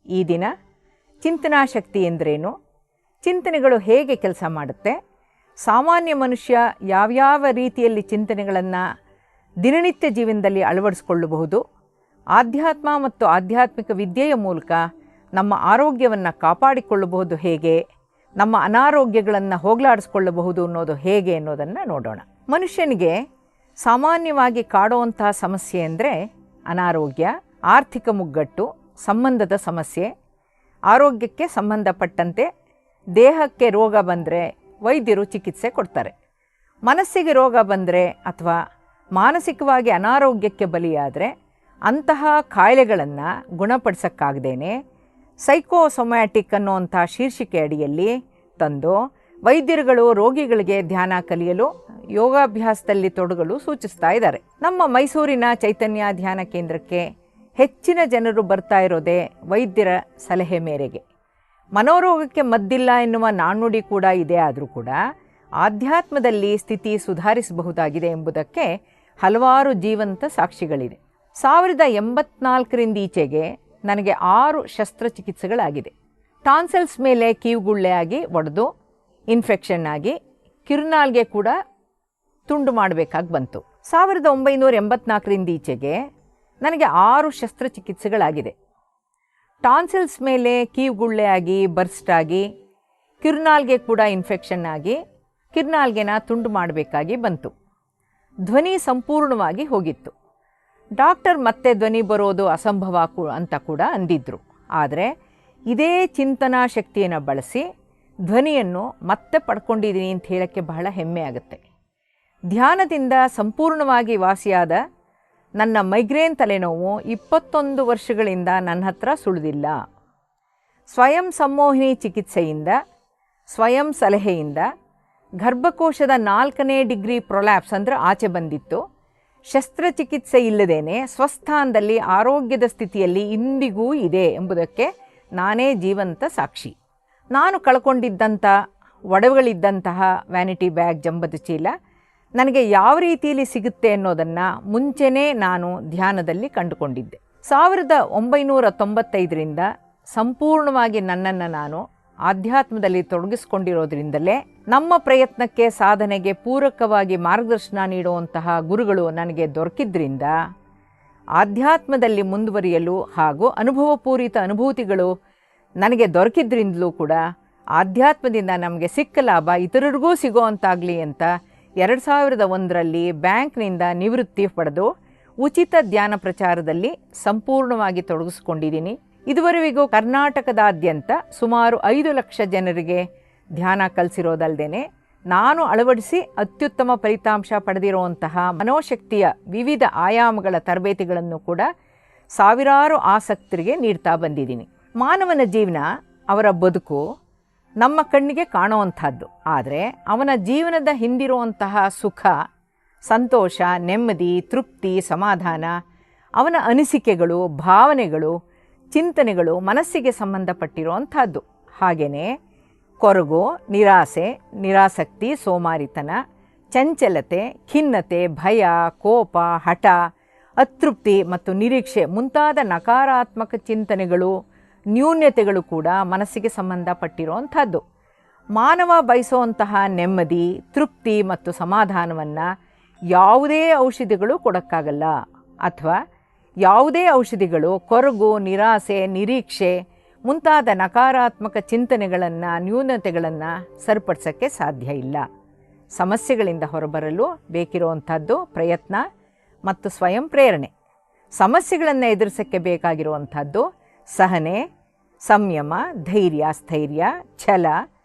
ಈ ದಿನ ಚಿಂತನಾ ಶಕ್ತಿ ಎಂದರೇನು, ಚಿಂತನೆಗಳು ಹೇಗೆ ಕೆಲಸ ಮಾಡುತ್ತೆ, ಸಾಮಾನ್ಯ ಮನುಷ್ಯ ಯಾವ್ಯಾವ ರೀತಿಯಲ್ಲಿ ಚಿಂತನೆಗಳನ್ನು ದಿನನಿತ್ಯ ಜೀವನದಲ್ಲಿ ಅಳವಡಿಸಿಕೊಳ್ಳಬಹುದು, ಆಧ್ಯಾತ್ಮ ಮತ್ತು ಆಧ್ಯಾತ್ಮಿಕ ವಿದ್ಯೆಯ ಮೂಲಕ ನಮ್ಮ ಆರೋಗ್ಯವನ್ನು ಕಾಪಾಡಿಕೊಳ್ಳಬಹುದು ಹೇಗೆ, ನಮ್ಮ ಅನಾರೋಗ್ಯಗಳನ್ನು ಹೋಗಲಾಡಿಸ್ಕೊಳ್ಳಬಹುದು ಅನ್ನೋದು ಹೇಗೆ ಅನ್ನೋದನ್ನು ನೋಡೋಣ. ಮನುಷ್ಯನಿಗೆ ಸಾಮಾನ್ಯವಾಗಿ ಕಾಡುವಂತಹ ಸಮಸ್ಯೆ ಅಂದರೆ ಅನಾರೋಗ್ಯ, ಆರ್ಥಿಕ ಮುಗ್ಗಟ್ಟು, ಸಂಬಂಧದ ಸಮಸ್ಯೆ. ಆರೋಗ್ಯಕ್ಕೆ ಸಂಬಂಧಪಟ್ಟಂತೆ ದೇಹಕ್ಕೆ ರೋಗ ಬಂದರೆ ವೈದ್ಯರು ಚಿಕಿತ್ಸೆ ಕೊಡ್ತಾರೆ. ಮನಸ್ಸಿಗೆ ರೋಗ ಬಂದರೆ ಅಥವಾ ಮಾನಸಿಕವಾಗಿ ಅನಾರೋಗ್ಯಕ್ಕೆ ಬಲಿಯಾದರೆ ಅಂತಹ ಕಾಯಿಲೆಗಳನ್ನು ಗುಣಪಡಿಸೋಕ್ಕಾಗದೇನೆ ಸೈಕೋಸೊಮ್ಯಾಟಿಕ್ ಅನ್ನುವಂಥ ಶೀರ್ಷಿಕೆ ಅಡಿಯಲ್ಲಿ ತಂದು ವೈದ್ಯರುಗಳು ರೋಗಿಗಳಿಗೆ ಧ್ಯಾನ ಕಲಿಯಲು ಯೋಗಾಭ್ಯಾಸದಲ್ಲಿ ತೊಡಗಲು ಸೂಚಿಸ್ತಾ ಇದ್ದಾರೆ. ನಮ್ಮ ಮೈಸೂರಿನ ಚೈತನ್ಯ ಧ್ಯಾನ ಕೇಂದ್ರಕ್ಕೆ ಹೆಚ್ಚಿನ ಜನರು ಬರ್ತಾ ಇರೋದೇ ವೈದ್ಯರ ಸಲಹೆ ಮೇರೆಗೆ. ಮನೋರೋಗಕ್ಕೆ ಮದ್ದಿಲ್ಲ ಎನ್ನುವ ನಾಣ್ಣುಡಿ ಕೂಡ ಇದೆ. ಆದರೂ ಕೂಡ ಆಧ್ಯಾತ್ಮದಲ್ಲಿ ಸ್ಥಿತಿ ಸುಧಾರಿಸಬಹುದಾಗಿದೆ ಎಂಬುದಕ್ಕೆ ಹಲವಾರು ಜೀವಂತ ಸಾಕ್ಷಿಗಳಿದೆ. 1084ರಿಂದ ಈಚೆಗೆ ನನಗೆ 6 ಶಸ್ತ್ರಚಿಕಿತ್ಸೆಗಳಾಗಿದೆ. ಟಾನ್ಸಲ್ಸ್ ಮೇಲೆ ಕೀವುಗುಳ್ಳೆ ಆಗಿ ಒಡೆದು ಇನ್ಫೆಕ್ಷನ್ ಆಗಿ ಕಿರುನಾಲ್ಗೆ ಕೂಡ ತುಂಡು ಮಾಡಬೇಕಾಗಿ ಬಂತು. 1984ರಿಂದ ಈಚೆಗೆ ನನಗೆ 6 ಶಸ್ತ್ರಚಿಕಿತ್ಸೆಗಳಾಗಿದೆ. ಟಾನ್ಸಿಲ್ಸ್ ಮೇಲೆ ಕೀವುಗುಳ್ಳೆ ಆಗಿ ಬರ್ಸ್ಟ್ ಆಗಿ ಕಿರುನಾಲ್ಗೆ ಕೂಡ ಇನ್ಫೆಕ್ಷನ್ ಆಗಿ ಕಿರುನಾಲ್ಗೆನ ತುಂಡು ಮಾಡಬೇಕಾಗಿ ಬಂತು. ಧ್ವನಿ ಸಂಪೂರ್ಣವಾಗಿ ಹೋಗಿತ್ತು. ಡಾಕ್ಟರ್ ಮತ್ತೆ ಧ್ವನಿ ಬರೋದು ಅಸಂಭವ ಅಂತ ಕೂಡ ಅಂದಿದ್ರು. ಆದರೆ ಇದೇ ಚಿಂತನಾ ಶಕ್ತಿಯನ್ನು ಬಳಸಿ ಧ್ವನಿಯನ್ನು ಮತ್ತೆ ಪಡ್ಕೊಂಡಿದ್ದೀನಿ ಅಂತ ಹೇಳೋಕ್ಕೆ ಬಹಳ ಹೆಮ್ಮೆ ಆಗುತ್ತೆ. ಧ್ಯಾನದಿಂದ ಸಂಪೂರ್ಣವಾಗಿ ವಾಸಿಯಾದ ನನ್ನ ಮೈಗ್ರೇನ್ ತಲೆನೋವು 21 ವರ್ಷಗಳಿಂದ ನನ್ನ ಹತ್ರ ಸುಳಿದಿಲ್ಲ. ಸ್ವಯಂ ಸಂಮೋಹಿನಿ ಚಿಕಿತ್ಸೆಯಿಂದ, ಸ್ವಯಂ ಸಲಹೆಯಿಂದ ಗರ್ಭಕೋಶದ 4ನೇ ಡಿಗ್ರಿ ಪ್ರೊಲ್ಯಾಪ್ಸ್ ಅಂದರೆ ಆಚೆ ಬಂದಿತ್ತು. ಶಸ್ತ್ರಚಿಕಿತ್ಸೆ ಇಲ್ಲದೇನೆ ಸ್ವಸ್ಥಾನದಲ್ಲಿ ಆರೋಗ್ಯದ ಸ್ಥಿತಿಯಲ್ಲಿ ಇಂದಿಗೂ ಇದೆ ಎಂಬುದಕ್ಕೆ ನಾನೇ ಜೀವಂತ ಸಾಕ್ಷಿ. ನಾನು ಕಳ್ಕೊಂಡಿದ್ದಂಥ ಒಡವೆಗಳಿದ್ದಂತಹ ವ್ಯಾನಿಟಿ ಬ್ಯಾಗ್, ಜಂಬದ ಚೀಲ ನನಗೆ ಯಾವ ರೀತಿಯಲ್ಲಿ ಸಿಗುತ್ತೆ ಅನ್ನೋದನ್ನು ಮುಂಚೆನೇ ನಾನು ಧ್ಯಾನದಲ್ಲಿ ಕಂಡುಕೊಂಡಿದ್ದೆ. 1995ರಿಂದ ಸಂಪೂರ್ಣವಾಗಿ ನನ್ನನ್ನು ನಾನು ಆಧ್ಯಾತ್ಮದಲ್ಲಿ ತೊಡಗಿಸ್ಕೊಂಡಿರೋದ್ರಿಂದಲೇ ನಮ್ಮ ಪ್ರಯತ್ನಕ್ಕೆ, ಸಾಧನೆಗೆ ಪೂರಕವಾಗಿ ಮಾರ್ಗದರ್ಶನ ನೀಡುವಂತಹ ಗುರುಗಳು ನನಗೆ ದೊರಕಿದ್ರಿಂದ ಆಧ್ಯಾತ್ಮದಲ್ಲಿ ಮುಂದುವರಿಯಲು ಹಾಗೂ ಅನುಭವಪೂರಿತ ಅನುಭೂತಿಗಳು ನನಗೆ ದೊರಕಿದ್ರಿಂದಲೂ ಕೂಡ ಆಧ್ಯಾತ್ಮದಿಂದ ನಮಗೆ ಸಿಕ್ಕ ಲಾಭ ಇತರರಿಗೂ ಸಿಗೋವಂತಾಗಲಿ ಅಂತ 2001ರಲ್ಲಿ ಬ್ಯಾಂಕ್ನಿಂದ ನಿವೃತ್ತಿ ಪಡೆದು ಉಚಿತ ಧ್ಯಾನ ಪ್ರಚಾರದಲ್ಲಿ ಸಂಪೂರ್ಣವಾಗಿ ತೊಡಗಿಸ್ಕೊಂಡಿದ್ದೀನಿ. ಇದುವರೆಗೂ ಕರ್ನಾಟಕದಾದ್ಯಂತ ಸುಮಾರು 5 ಲಕ್ಷ ಜನರಿಗೆ ಧ್ಯಾನ ಕಲಿಸಿರೋದಲ್ಲದೆ ನಾನು ಅಳವಡಿಸಿ ಅತ್ಯುತ್ತಮ ಫಲಿತಾಂಶ ಪಡೆದಿರುವಂತಹ ಮನೋಶಕ್ತಿಯ ವಿವಿಧ ಆಯಾಮಗಳ ತರಬೇತಿಗಳನ್ನು ಕೂಡ ಸಾವಿರಾರು ಆಸಕ್ತರಿಗೆ ನೀಡ್ತಾ ಬಂದಿದ್ದೀನಿ. ಮಾನವನ ಜೀವನ, ಅವರ ಬದುಕು ನಮ್ಮ ಕಣ್ಣಿಗೆ ಕಾಣುವಂಥದ್ದು. ಆದರೆ ಅವನ ಜೀವನದ ಹಿಂದಿರುವಂತಹ ಸುಖ, ಸಂತೋಷ, ನೆಮ್ಮದಿ, ತೃಪ್ತಿ, ಸಮಾಧಾನ, ಅವನ ಅನಿಸಿಕೆಗಳು, ಭಾವನೆಗಳು, ಚಿಂತನೆಗಳು ಮನಸ್ಸಿಗೆ ಸಂಬಂಧಪಟ್ಟಿರುವಂಥದ್ದು. ಹಾಗೆಯೇ ಕೊರಗು, ನಿರಾಸೆ, ನಿರಾಸಕ್ತಿ, ಸೋಮಾರಿತನ, ಚಂಚಲತೆ, ಖಿನ್ನತೆ, ಭಯ, ಕೋಪ, ಹಠ, ಅತೃಪ್ತಿ ಮತ್ತು ನಿರೀಕ್ಷೆ ಮುಂತಾದ ನಕಾರಾತ್ಮಕ ಚಿಂತನೆಗಳು, ನ್ಯೂನ್ಯತೆಗಳು ಕೂಡ ಮನಸ್ಸಿಗೆ ಸಂಬಂಧಪಟ್ಟಿರುವಂಥದ್ದು. ಮಾನವ ಬಯಸುವಂತಹ ನೆಮ್ಮದಿ, ತೃಪ್ತಿ ಮತ್ತು ಸಮಾಧಾನವನ್ನು ಯಾವುದೇ ಔಷಧಿಗಳು ಕೊಡೋಕ್ಕಾಗಲ್ಲ. ಅಥವಾ ಯಾವುದೇ ಔಷಧಿಗಳು ಕೊರಗು, ನಿರಾಸೆ, ನಿರೀಕ್ಷೆ ಮುಂತಾದ ನಕಾರಾತ್ಮಕ ಚಿಂತನೆಗಳನ್ನು, ನ್ಯೂನತೆಗಳನ್ನು ಸರಿಪಡಿಸೋಕ್ಕೆ ಸಾಧ್ಯ ಇಲ್ಲ. ಸಮಸ್ಯೆಗಳಿಂದ ಹೊರಬರಲು ಬೇಕಿರುವಂಥದ್ದು ಪ್ರಯತ್ನ ಮತ್ತು ಸ್ವಯಂ ಪ್ರೇರಣೆ. ಸಮಸ್ಯೆಗಳನ್ನು ಎದುರಿಸೋಕ್ಕೆ ಬೇಕಾಗಿರುವಂಥದ್ದು ಸಹನೆ, ಸಂಯಮ, ಧೈರ್ಯ, ಸ್ಥೈರ್ಯ, ಛಲ,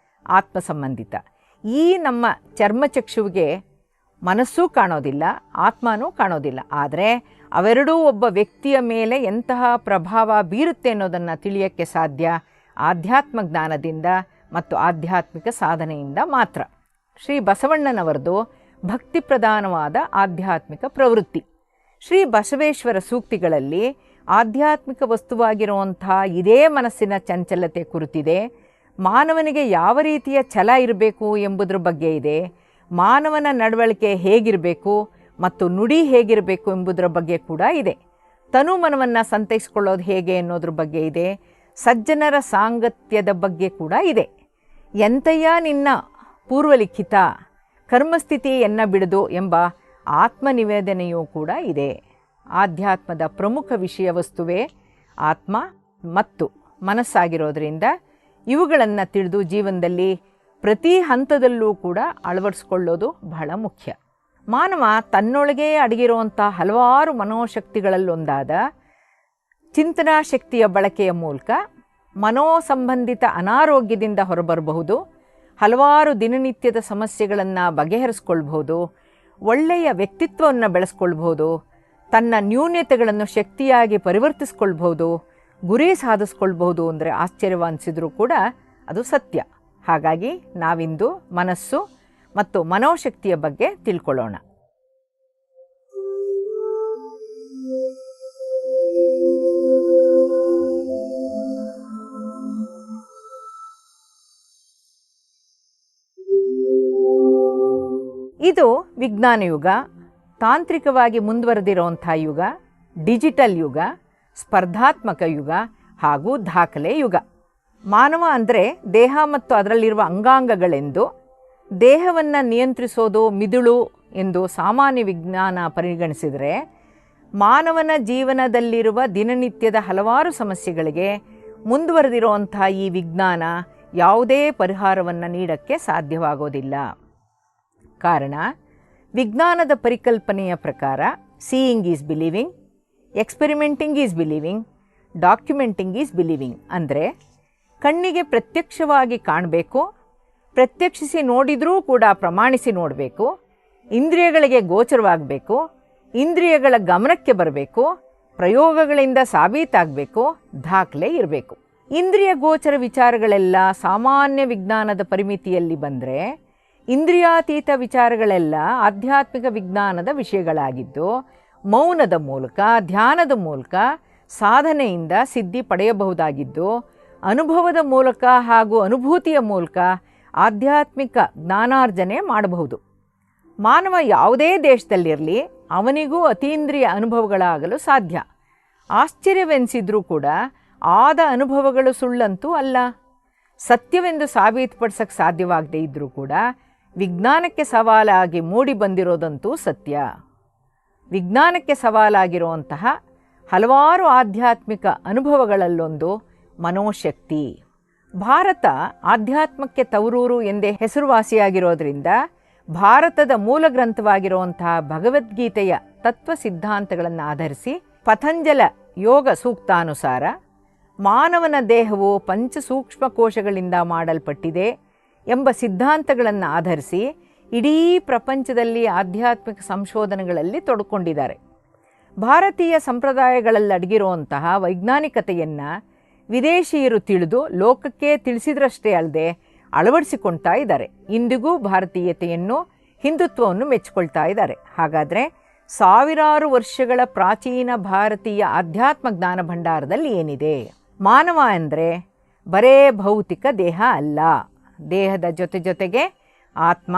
ಆತ್ಮಸಂಬಂಧಿತ. ಈ ನಮ್ಮ ಚರ್ಮಚಕ್ಷುವಿಗೆ ಮನಸ್ಸೂ ಕಾಣೋದಿಲ್ಲ, ಆತ್ಮನೂ ಕಾಣೋದಿಲ್ಲ. ಆದರೆ ಅವೆರಡೂ ಒಬ್ಬ ವ್ಯಕ್ತಿಯ ಮೇಲೆ ಎಂತಹ ಪ್ರಭಾವ ಬೀರುತ್ತೆ ಅನ್ನೋದನ್ನು ತಿಳಿಯೋಕ್ಕೆ ಸಾಧ್ಯ ಆಧ್ಯಾತ್ಮ ಜ್ಞಾನದಿಂದ ಮತ್ತು ಆಧ್ಯಾತ್ಮಿಕ ಸಾಧನೆಯಿಂದ ಮಾತ್ರ. ಶ್ರೀ ಬಸವಣ್ಣನವರದು ಭಕ್ತಿ ಪ್ರಧಾನವಾದ ಆಧ್ಯಾತ್ಮಿಕ ಪ್ರವೃತ್ತಿ. ಶ್ರೀ ಬಸವೇಶ್ವರ ಸೂಕ್ತಿಗಳಲ್ಲಿ ಆಧ್ಯಾತ್ಮಿಕ ವಸ್ತುವಾಗಿರುವಂಥ ಇದೇ ಮನಸ್ಸಿನ ಚಂಚಲತೆ ಕುರಿತಿದೆ. ಮಾನವನಿಗೆ ಯಾವ ರೀತಿಯ ಛಲ ಇರಬೇಕು ಎಂಬುದರ ಬಗ್ಗೆ ಇದೆ. ಮಾನವನ ನಡವಳಿಕೆ ಹೇಗಿರಬೇಕು ಮತ್ತು ನುಡಿ ಹೇಗಿರಬೇಕು ಎಂಬುದರ ಬಗ್ಗೆ ಕೂಡ ಇದೆ. ತನು ಮನವನ್ನು ಸಂತೈಸಿಕೊಳ್ಳೋದು ಹೇಗೆ ಅನ್ನೋದ್ರ ಬಗ್ಗೆ ಇದೆ. ಸಜ್ಜನರ ಸಾಂಗತ್ಯದ ಬಗ್ಗೆ ಕೂಡ ಇದೆ. ಎಂತಯ್ಯ ನಿನ್ನ ಪೂರ್ವಲಿಖಿತ ಕರ್ಮಸ್ಥಿತಿಯನ್ನ ಬಿಡದು ಎಂಬ ಆತ್ಮನಿವೇದನೆಯೂ ಕೂಡ ಇದೆ. ಆಧ್ಯಾತ್ಮದ ಪ್ರಮುಖ ವಿಷಯ ವಸ್ತುವೇ ಆತ್ಮ ಮತ್ತು ಮನಸ್ಸಾಗಿರೋದ್ರಿಂದ ಇವುಗಳನ್ನು ತಿಳಿದು ಜೀವನದಲ್ಲಿ ಪ್ರತಿ ಹಂತದಲ್ಲೂ ಕೂಡ ಅಳವಡಿಸ್ಕೊಳ್ಳೋದು ಬಹಳ ಮುಖ್ಯ. ಮಾನವ ತನ್ನೊಳಗೆ ಅಡಗಿರುವಂಥ ಹಲವಾರು ಮನೋಶಕ್ತಿಗಳಲ್ಲೊಂದಾದ ಚಿಂತನಾ ಶಕ್ತಿಯ ಬಳಕೆಯ ಮೂಲಕ ಮನೋಸಂಬಂಧಿತ ಅನಾರೋಗ್ಯದಿಂದ ಹೊರಬರಬಹುದು, ಹಲವಾರು ದಿನನಿತ್ಯದ ಸಮಸ್ಯೆಗಳನ್ನು ಬಗೆಹರಿಸ್ಕೊಳ್ಬಹುದು, ಒಳ್ಳೆಯ ವ್ಯಕ್ತಿತ್ವವನ್ನು ಬೆಳೆಸ್ಕೊಳ್ಬಹುದು, ತನ್ನ ನ್ಯೂನತೆಗಳನ್ನು ಶಕ್ತಿಯಾಗಿ ಪರಿವರ್ತಿಸ್ಕೊಳ್ಬಹುದು, ಗುರಿ ಸಾಧಿಸ್ಕೊಳ್ಬಹುದು ಅಂದರೆ ಆಶ್ಚರ್ಯವಾನಿಸಿದರೂ ಕೂಡ ಅದು ಸತ್ಯ. ಹಾಗಾಗಿ ನಾವಿಂದು ಮನಸ್ಸು ಮತ್ತು ಮನೋಶಕ್ತಿಯ ಬಗ್ಗೆ ತಿಳ್ಕೊಳ್ಳೋಣ. ಇದು ವಿಜ್ಞಾನ ಯುಗ, ತಾಂತ್ರಿಕವಾಗಿ ಮುಂದುವರೆದಿರುವಂಥ ಯುಗ, ಡಿಜಿಟಲ್ ಯುಗ, ಸ್ಪರ್ಧಾತ್ಮಕ ಯುಗ ಹಾಗೂ ದಾಖಲೆ ಯುಗ. ಮಾನವ ಅಂದರೆ ದೇಹ ಮತ್ತು ಅದರಲ್ಲಿರುವ ಅಂಗಾಂಗಗಳೆಂದು, ದೇಹವನ್ನು ನಿಯಂತ್ರಿಸೋದು ಮಿದುಳು ಎಂದು ಸಾಮಾನ್ಯ ವಿಜ್ಞಾನ ಪರಿಗಣಿಸಿದರೆ, ಮಾನವನ ಜೀವನದಲ್ಲಿರುವ ದಿನನಿತ್ಯದ ಹಲವಾರು ಸಮಸ್ಯೆಗಳಿಗೆ ಮುಂದುವರೆದಿರುವಂಥ ಈ ವಿಜ್ಞಾನ ಯಾವುದೇ ಪರಿಹಾರವನ್ನು ನೀಡೋಕ್ಕೆ ಸಾಧ್ಯವಾಗೋದಿಲ್ಲ. ಕಾರಣ, ವಿಜ್ಞಾನದ ಪರಿಕಲ್ಪನೆಯ ಪ್ರಕಾರ seeing is believing, experimenting is believing, documenting is believing. ಅಂದರೆ ಕಣ್ಣಿಗೆ ಪ್ರತ್ಯಕ್ಷವಾಗಿ ಕಾಣಬೇಕು, ಪ್ರತ್ಯಕ್ಷಿಸಿ ನೋಡಿದರೂ ಕೂಡ ಪ್ರಮಾಣಿಸಿ ನೋಡಬೇಕು, ಇಂದ್ರಿಯಗಳಿಗೆ ಗೋಚರವಾಗಬೇಕು, ಇಂದ್ರಿಯಗಳ ಗಮನಕ್ಕೆ ಬರಬೇಕು, ಪ್ರಯೋಗಗಳಿಂದ ಸಾಬೀತಾಗಬೇಕು, ದಾಖಲೆ ಇರಬೇಕು. ಇಂದ್ರಿಯ ಗೋಚರ ವಿಚಾರಗಳೆಲ್ಲ ಸಾಮಾನ್ಯ ವಿಜ್ಞಾನದ ಪರಿಮಿತಿಯಲ್ಲಿ ಬಂದರೆ, ಇಂದ್ರಿಯಾತೀತ ವಿಚಾರಗಳೆಲ್ಲ ಆಧ್ಯಾತ್ಮಿಕ ವಿಜ್ಞಾನದ ವಿಷಯಗಳಾಗಿದ್ದು, ಮೌನದ ಮೂಲಕ, ಧ್ಯಾನದ ಮೂಲಕ, ಸಾಧನೆಯಿಂದ ಸಿದ್ಧಿ ಪಡೆಯಬಹುದಾಗಿದ್ದು, ಅನುಭವದ ಮೂಲಕ ಹಾಗೂ ಅನುಭೂತಿಯ ಮೂಲಕ ಆಧ್ಯಾತ್ಮಿಕ ಜ್ಞಾನಾರ್ಜನೆ ಮಾಡಬಹುದು. ಮಾನವ ಯಾವುದೇ ದೇಶದಲ್ಲಿರಲಿ ಅವನಿಗೂ ಅತೀಂದ್ರಿಯ ಅನುಭವಗಳಾಗಲು ಸಾಧ್ಯ. ಆಶ್ಚರ್ಯವೆನಿಸಿದ್ರೂ ಕೂಡ ಆದ ಅನುಭವಗಳು ಸುಳ್ಳಂತೂ ಅಲ್ಲ. ಸತ್ಯವೆಂದು ಸಾಬೀತುಪಡಿಸೋಕ್ಕೆ ಸಾಧ್ಯವಾಗದೇ ಇದ್ದರೂ ಕೂಡ ವಿಜ್ಞಾನಕ್ಕೆ ಸವಾಲಾಗಿ ಮೂಡಿ ಬಂದಿರೋದಂತೂ ಸತ್ಯ. ವಿಜ್ಞಾನಕ್ಕೆ ಸವಾಲಾಗಿರುವಂತಹ ಹಲವಾರು ಆಧ್ಯಾತ್ಮಿಕ ಅನುಭವಗಳಲ್ಲೊಂದು ಮನೋಶಕ್ತಿ. ಭಾರತ ಆಧ್ಯಾತ್ಮಕ್ಕೆ ತವರೂರು ಎಂದೇ ಹೆಸರುವಾಸಿಯಾಗಿರೋದ್ರಿಂದ ಭಾರತದ ಮೂಲ ಗ್ರಂಥವಾಗಿರುವಂತಹ ಭಗವದ್ಗೀತೆಯ ತತ್ವ ಸಿದ್ಧಾಂತಗಳನ್ನು ಆಧರಿಸಿ ಪತಂಜಲ ಯೋಗ ಸೂಕ್ತಾನುಸಾರ ಮಾನವನ ದೇಹವು ಪಂಚಸೂಕ್ಷ್ಮ ಕೋಶಗಳಿಂದ ಮಾಡಲ್ಪಟ್ಟಿದೆ ಎಂಬ ಸಿದ್ಧಾಂತಗಳನ್ನು ಆಧರಿಸಿ ಇಡೀ ಪ್ರಪಂಚದಲ್ಲಿ ಆಧ್ಯಾತ್ಮಿಕ ಸಂಶೋಧನೆಗಳಲ್ಲಿ ತೊಡಕೊಂಡಿದ್ದಾರೆ. ಭಾರತೀಯ ಸಂಪ್ರದಾಯಗಳಲ್ಲಿ ಅಡಗಿರುವಂತಹ ವೈಜ್ಞಾನಿಕತೆಯನ್ನು ವಿದೇಶಿಯರು ತಿಳಿದು ಲೋಕಕ್ಕೆ ತಿಳಿಸಿದ್ರಷ್ಟೇ ಅಲ್ಲದೆ ಅಳವಡಿಸಿಕೊಳ್ತಾ ಇದ್ದಾರೆ. ಇಂದಿಗೂ ಭಾರತೀಯತೆಯನ್ನು, ಹಿಂದುತ್ವವನ್ನು ಮೆಚ್ಚಿಕೊಳ್ತಾ ಇದ್ದಾರೆ. ಹಾಗಾದರೆ ಸಾವಿರಾರು ವರ್ಷಗಳ ಪ್ರಾಚೀನ ಭಾರತೀಯ ಆಧ್ಯಾತ್ಮ ಜ್ಞಾನ ಭಂಡಾರದಲ್ಲಿ ಏನಿದೆ? ಮಾನವ ಅಂದರೆ ಬರೇ ಭೌತಿಕ ದೇಹ ಅಲ್ಲ. ದೇಹದ ಜೊತೆಗೆ ಆತ್ಮ,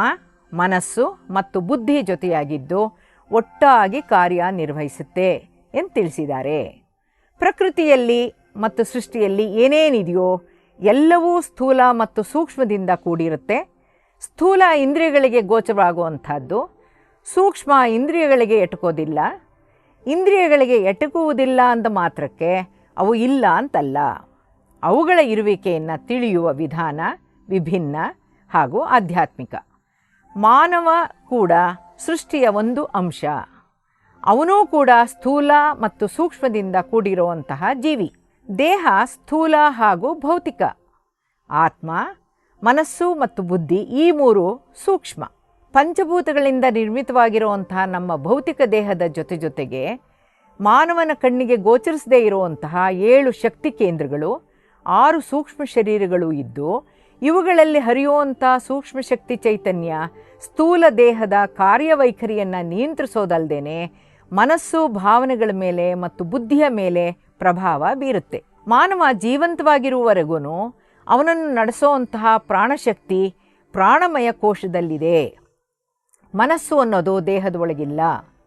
ಮನಸ್ಸು ಮತ್ತು ಬುದ್ಧಿ ಜೊತೆಯಾಗಿದ್ದು ಒಟ್ಟಾಗಿ ಕಾರ್ಯನಿರ್ವಹಿಸುತ್ತೆ ಎಂದು ತಿಳಿಸಿದ್ದಾರೆ. ಪ್ರಕೃತಿಯಲ್ಲಿ ಮತ್ತು ಸೃಷ್ಟಿಯಲ್ಲಿ ಏನೇನಿದೆಯೋ ಎಲ್ಲವೂ ಸ್ಥೂಲ ಮತ್ತು ಸೂಕ್ಷ್ಮದಿಂದ ಕೂಡಿರುತ್ತೆ. ಸ್ಥೂಲ ಇಂದ್ರಿಯಗಳಿಗೆ ಗೋಚರವಾಗುವಂಥದ್ದು, ಸೂಕ್ಷ್ಮ ಇಂದ್ರಿಯಗಳಿಗೆ ಎಟಕೋದಿಲ್ಲ. ಇಂದ್ರಿಯಗಳಿಗೆ ಎಟಕುವುದಿಲ್ಲ ಅಂದ ಮಾತ್ರಕ್ಕೆ ಅವು ಇಲ್ಲ ಅಂತಲ್ಲ. ಅವುಗಳ ಇರುವಿಕೆಯನ್ನು ತಿಳಿಯುವ ವಿಧಾನ ವಿಭಿನ್ನ ಹಾಗೂ ಆಧ್ಯಾತ್ಮಿಕ. ಮಾನವ ಕೂಡ ಸೃಷ್ಟಿಯ ಒಂದು ಅಂಶ. ಅವನೂ ಕೂಡ ಸ್ಥೂಲ ಮತ್ತು ಸೂಕ್ಷ್ಮದಿಂದ ಕೂಡಿರುವಂತಹ ಜೀವಿ. ದೇಹ ಸ್ಥೂಲ ಹಾಗೂ ಭೌತಿಕ, ಆತ್ಮ, ಮನಸ್ಸು ಮತ್ತು ಬುದ್ಧಿ ಈ ಮೂರು ಸೂಕ್ಷ್ಮ. ಪಂಚಭೂತಗಳಿಂದ ನಿರ್ಮಿತವಾಗಿರುವಂತಹ ನಮ್ಮ ಭೌತಿಕ ದೇಹದ ಜೊತೆಗೆ ಮಾನವನ ಕಣ್ಣಿಗೆ ಗೋಚರಿಸದೇ ಇರುವಂತಹ 7 ಶಕ್ತಿ ಕೇಂದ್ರಗಳು, 6 ಸೂಕ್ಷ್ಮ ಶರೀರಗಳು ಇದ್ದು ಇವುಗಳಲ್ಲಿ ಹರಿಯುವಂಥ ಸೂಕ್ಷ್ಮ ಶಕ್ತಿ ಚೈತನ್ಯ ಸ್ಥೂಲ ದೇಹದ ಕಾರ್ಯವೈಖರಿಯನ್ನು ನಿಯಂತ್ರಿಸೋದಲ್ಲದೆ ಮನಸ್ಸು, ಭಾವನೆಗಳ ಮೇಲೆ ಮತ್ತು ಬುದ್ಧಿಯ ಮೇಲೆ ಪ್ರಭಾವ ಬೀರುತ್ತೆ. ಮಾನವ ಜೀವಂತವಾಗಿರುವವರೆಗೂ ಅವನನ್ನು ನಡೆಸೋವಂತಹ ಪ್ರಾಣಶಕ್ತಿ ಪ್ರಾಣಮಯ ಕೋಶದಲ್ಲಿದೆ. ಮನಸ್ಸು ಅನ್ನೋದು ದೇಹದ ಒಳಗಿಲ್ಲ,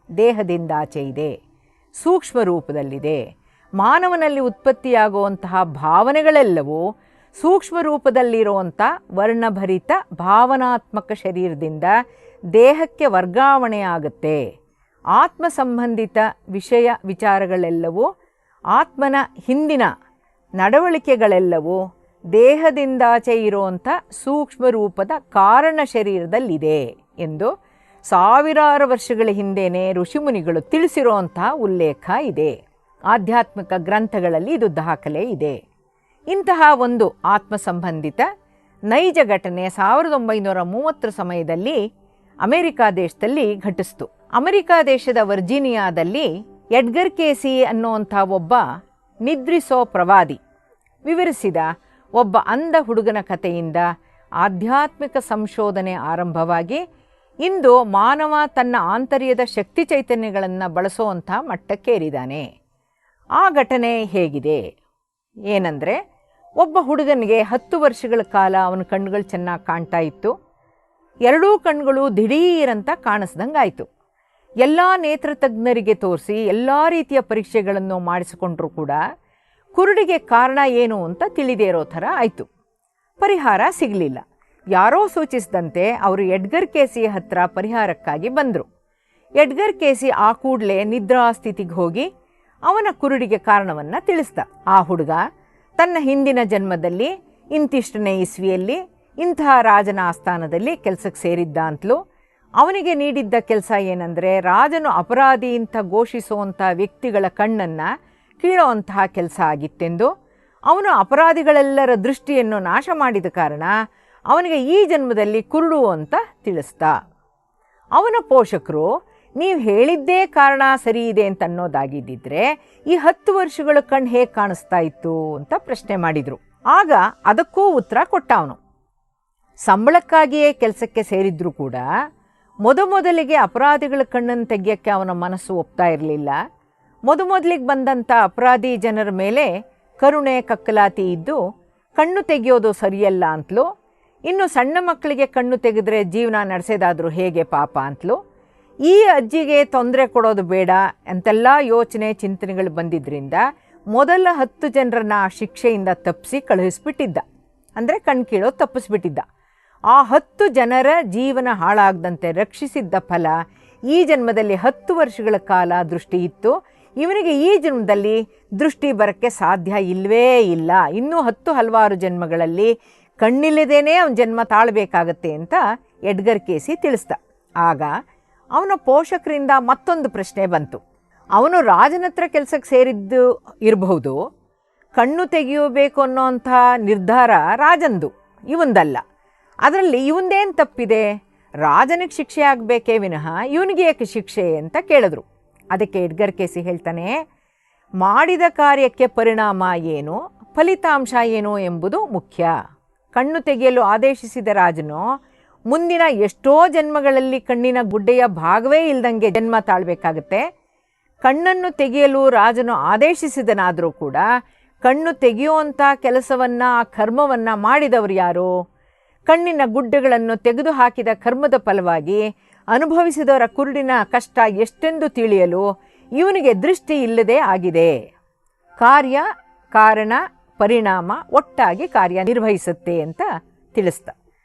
ದೇಹದಿಂದ ಆಚೆ ಇದೆ, ಸೂಕ್ಷ್ಮ ರೂಪದಲ್ಲಿದೆ. ಮಾನವನಲ್ಲಿ ಉತ್ಪತ್ತಿಯಾಗುವಂತಹ ಭಾವನೆಗಳೆಲ್ಲವೂ ಸೂಕ್ಷ್ಮ ರೂಪದಲ್ಲಿರುವಂಥ ವರ್ಣಭರಿತ ಭಾವನಾತ್ಮಕ ಶರೀರದಿಂದ ದೇಹಕ್ಕೆ ವರ್ಗಾವಣೆಯಾಗುತ್ತೆ. ಆತ್ಮ ಸಂಬಂಧಿತ ವಿಷಯ ವಿಚಾರಗಳೆಲ್ಲವೂ, ಆತ್ಮನ ಹಿಂದಿನ ನಡವಳಿಕೆಗಳೆಲ್ಲವೂ ದೇಹದಿಂದಾಚೆ ಇರುವಂಥ ಸೂಕ್ಷ್ಮ ರೂಪದ ಕಾರಣ ಶರೀರದಲ್ಲಿದೆ ಎಂದು ಸಾವಿರಾರು ವರ್ಷಗಳ ಹಿಂದೆಯೇ ಋಷಿಮುನಿಗಳು ತಿಳಿಸಿರುವಂತಹ ಉಲ್ಲೇಖ ಇದೆ. ಆಧ್ಯಾತ್ಮಿಕ ಗ್ರಂಥಗಳಲ್ಲಿ ಇದು ದಾಖಲೆ ಇದೆ. ಇಂತಹ ಒಂದು ಆತ್ಮ ಸಂಬಂಧಿತ ನೈಜ ಘಟನೆ 1930 ಸಮಯದಲ್ಲಿ ಅಮೆರಿಕಾ ದೇಶದಲ್ಲಿ ಘಟಿಸ್ತು. ಅಮೆರಿಕಾ ದೇಶದ ವರ್ಜೀನಿಯಾದಲ್ಲಿ ಎಡ್ಗರ್ ಕೇಸಿ ಅನ್ನುವಂಥ ಒಬ್ಬ ನಿದ್ರಿಸೋ ಪ್ರವಾದಿ ವಿವರಿಸಿದ ಒಬ್ಬ ಅಂಧ ಹುಡುಗನ ಕಥೆಯಿಂದ ಆಧ್ಯಾತ್ಮಿಕ ಸಂಶೋಧನೆ ಆರಂಭವಾಗಿ ಇಂದು ಮಾನವ ತನ್ನ ಆಂತರ್ಯದ ಶಕ್ತಿ ಚೈತನ್ಯಗಳನ್ನು ಬಳಸುವಂಥ ಮಟ್ಟಕ್ಕೇರಿದ್ದಾನೆ. ಆ ಘಟನೆ ಹೇಗಿದೆ ಏನಂದರೆ, ಒಬ್ಬ ಹುಡುಗನಿಗೆ 10 ವರ್ಷಗಳ ಕಾಲ ಅವನ ಕಣ್ಣುಗಳು ಚೆನ್ನಾಗಿ ಕಾಣ್ತಾ ಇತ್ತು. ಎರಡೂ ಕಣ್ಣುಗಳು ದಿಢೀರಂತ ಕಾಣಿಸ್ದಂಗಾಯಿತು. ಎಲ್ಲ ನೇತ್ರ ತಜ್ಞರಿಗೆ ತೋರಿಸಿ ಎಲ್ಲ ರೀತಿಯ ಪರೀಕ್ಷೆಗಳನ್ನು ಮಾಡಿಸಿಕೊಂಡ್ರೂ ಕೂಡ ಕುರುಡಿಗೆ ಕಾರಣ ಏನು ಅಂತ ತಿಳಿದೇ ಇರೋ ಥರ ಆಯಿತು. ಪರಿಹಾರ ಸಿಗಲಿಲ್ಲ. ಯಾರೋ ಸೂಚಿಸಿದಂತೆ ಅವರು ಎಡ್ಗರ್ ಕೇಸಿ ಹತ್ರ ಪರಿಹಾರಕ್ಕಾಗಿ ಬಂದರು. ಎಡ್ಗರ್ ಕೇಸಿ ಆ ಕೂಡಲೇ ನಿದ್ರಾ ಸ್ಥಿತಿಗೆ ಹೋಗಿ ಅವನ ಕುರುಡಿಗೆ ಕಾರಣವನ್ನು ತಿಳಿಸ್ದ. ಆ ಹುಡುಗ ತನ್ನ ಹಿಂದಿನ ಜನ್ಮದಲ್ಲಿ ಇಂತಿಷ್ಟನೇ ಇಸ್ವಿಯಲ್ಲಿ ಇಂತಹ ರಾಜನ ಆಸ್ಥಾನದಲ್ಲಿ ಕೆಲಸಕ್ಕೆ ಸೇರಿದ್ದ ಅಂತಲೂ, ಅವನಿಗೆ ನೀಡಿದ್ದ ಕೆಲಸ ಏನಂದರೆ ರಾಜನು ಅಪರಾಧಿ ಅಂತ ಘೋಷಿಸುವಂಥ ವ್ಯಕ್ತಿಗಳ ಕಣ್ಣನ್ನು ಕೀಳುವಂತಹ ಕೆಲಸ ಆಗಿತ್ತೆಂದು, ಅವನು ಅಪರಾಧಿಗಳೆಲ್ಲರ ದೃಷ್ಟಿಯನ್ನು ನಾಶ ಮಾಡಿದ ಕಾರಣ ಅವನಿಗೆ ಈ ಜನ್ಮದಲ್ಲಿ ಕುರುಡು ಅಂತ ತಿಳಿಸ್ದ. ಅವನ ಪೋಷಕರು ನೀವು ಹೇಳಿದ್ದೇ ಕಾರಣ ಸರಿ ಇದೆ ಅಂತ ಅನ್ನೋದಾಗಿದ್ದಿದ್ರೆ ಈ 10 ವರ್ಷಗಳ ಕಣ್ಣು ಹೇಗೆ ಕಾಣಿಸ್ತಾ ಇತ್ತು ಅಂತ ಪ್ರಶ್ನೆ ಮಾಡಿದರು. ಆಗ ಅದಕ್ಕೂ ಉತ್ತರ ಕೊಟ್ಟ ಅವನು. ಸಂಬಳಕ್ಕಾಗಿಯೇ ಕೆಲಸಕ್ಕೆ ಸೇರಿದ್ರೂ ಕೂಡ ಮೊದಲಿಗೆ ಅಪರಾಧಿಗಳ ಕಣ್ಣನ್ನು ತೆಗೆಯೋಕ್ಕೆ ಅವನ ಮನಸ್ಸು ಒಪ್ತಾ ಇರಲಿಲ್ಲ. ಮೊದಲಿಗೆ ಬಂದಂಥ ಅಪರಾಧಿ ಜನರ ಮೇಲೆ ಕರುಣೆ ಕಕ್ಕಲಾತಿ ಇದ್ದು ಕಣ್ಣು ತೆಗೆಯೋದು ಸರಿಯಲ್ಲ ಅಂತಲೂ, ಇನ್ನು ಸಣ್ಣ ಮಕ್ಕಳಿಗೆ ಕಣ್ಣು ತೆಗೆದ್ರೆ ಜೀವನ ನಡೆಸೋದಾದರೂ ಹೇಗೆ ಪಾಪ ಅಂತಲೂ, ಈ ಅಜ್ಜಿಗೆ ತೊಂದರೆ ಕೊಡೋದು ಬೇಡ ಅಂತೆಲ್ಲ ಯೋಚನೆ ಚಿಂತನೆಗಳು ಬಂದಿದ್ದರಿಂದ ಮೊದಲ 10 ಜನರನ್ನ ಆ ಶಿಕ್ಷೆಯಿಂದ ತಪ್ಪಿಸಿ ಕಳುಹಿಸ್ಬಿಟ್ಟಿದ್ದ. ಅಂದರೆ ಕಣ್ಣು ಕೀಳೋದು ತಪ್ಪಿಸ್ಬಿಟ್ಟಿದ್ದ. ಆ 10 ಜನರ ಜೀವನ ಹಾಳಾಗದಂತೆ ರಕ್ಷಿಸಿದ್ದ ಫಲ ಈ ಜನ್ಮದಲ್ಲಿ 10 ವರ್ಷಗಳ ಕಾಲ ದೃಷ್ಟಿ ಇತ್ತು. ಇವನಿಗೆ ಈ ಜನ್ಮದಲ್ಲಿ ದೃಷ್ಟಿ ಬರೋಕ್ಕೆ ಸಾಧ್ಯ ಇಲ್ಲವೇ ಇಲ್ಲ. ಇನ್ನೂ 10 ಹಲವಾರು ಜನ್ಮಗಳಲ್ಲಿ ಕಣ್ಣಿಲ್ಲದೇನೆ ಅವನ ಜನ್ಮ ತಾಳಬೇಕಾಗತ್ತೆ ಅಂತ ಎಡ್ಗರ್ ಕೇಸಿ ತಿಳಿಸ್ದ. ಆಗ ಅವನ ಪೋಷಕರಿಂದ ಮತ್ತೊಂದು ಪ್ರಶ್ನೆ ಬಂತು. ಅವನು ರಾಜನ ಹತ್ರ ಕೆಲಸಕ್ಕೆ ಸೇರಿದ್ದು ಇರಬಹುದು, ಕಣ್ಣು ತೆಗೆಯಬೇಕು ಅನ್ನೋಂಥ ನಿರ್ಧಾರ ರಾಜಂದು, ಇವಂದಲ್ಲ. ಅದರಲ್ಲಿ ಇವಂದೇನು ತಪ್ಪಿದೆ? ರಾಜನಿಗೆ ಶಿಕ್ಷೆ ಆಗಬೇಕೇ ವಿನಃ ಇವನಿಗೆ ಏಕೆ ಶಿಕ್ಷೆ ಅಂತ ಕೇಳಿದ್ರು. ಅದಕ್ಕೆ ಎಡ್ಗರ್ ಕೇಸಿ ಹೇಳ್ತಾನೆ, ಮಾಡಿದ ಕಾರ್ಯಕ್ಕೆ ಪರಿಣಾಮ ಏನು, ಫಲಿತಾಂಶ ಏನು ಎಂಬುದು ಮುಖ್ಯ. ಕಣ್ಣು ತೆಗೆಯಲು ಆದೇಶಿಸಿದ ರಾಜನು ಮುಂದಿನ ಎಷ್ಟೋ ಜನ್ಮಗಳಲ್ಲಿ ಕಣ್ಣಿನ ಗುಡ್ಡೆಯ ಭಾಗವೇ ಇಲ್ದಂಗೆ ಜನ್ಮ ತಾಳಬೇಕಾಗತ್ತೆ. ಕಣ್ಣನ್ನು ತೆಗೆಯಲು ರಾಜನು ಆದೇಶಿಸಿದನಾದರೂ ಕೂಡ ಕಣ್ಣು ತೆಗೆಯುವಂಥ ಕೆಲಸವನ್ನು, ಆ ಕರ್ಮವನ್ನು ಮಾಡಿದವರು ಯಾರು? ಕಣ್ಣಿನ ಗುಡ್ಡೆಗಳನ್ನು ತೆಗೆದು ಹಾಕಿದ ಕರ್ಮದ ಫಲವಾಗಿ ಅನುಭವಿಸಿದವರ ಕುರುಡಿನ ಕಷ್ಟ ಎಷ್ಟೆಂದು ತಿಳಿಯಲು ಇವನಿಗೆ ದೃಷ್ಟಿ ಇಲ್ಲದೆ ಆಗಿದೆ. ಕಾರ್ಯ ಕಾರಣ ಪರಿಣಾಮ ಒಟ್ಟಾಗಿ ಕಾರ್ಯನಿರ್ವಹಿಸುತ್ತೆ ಅಂತ ತಿಳಿಸ್ತ.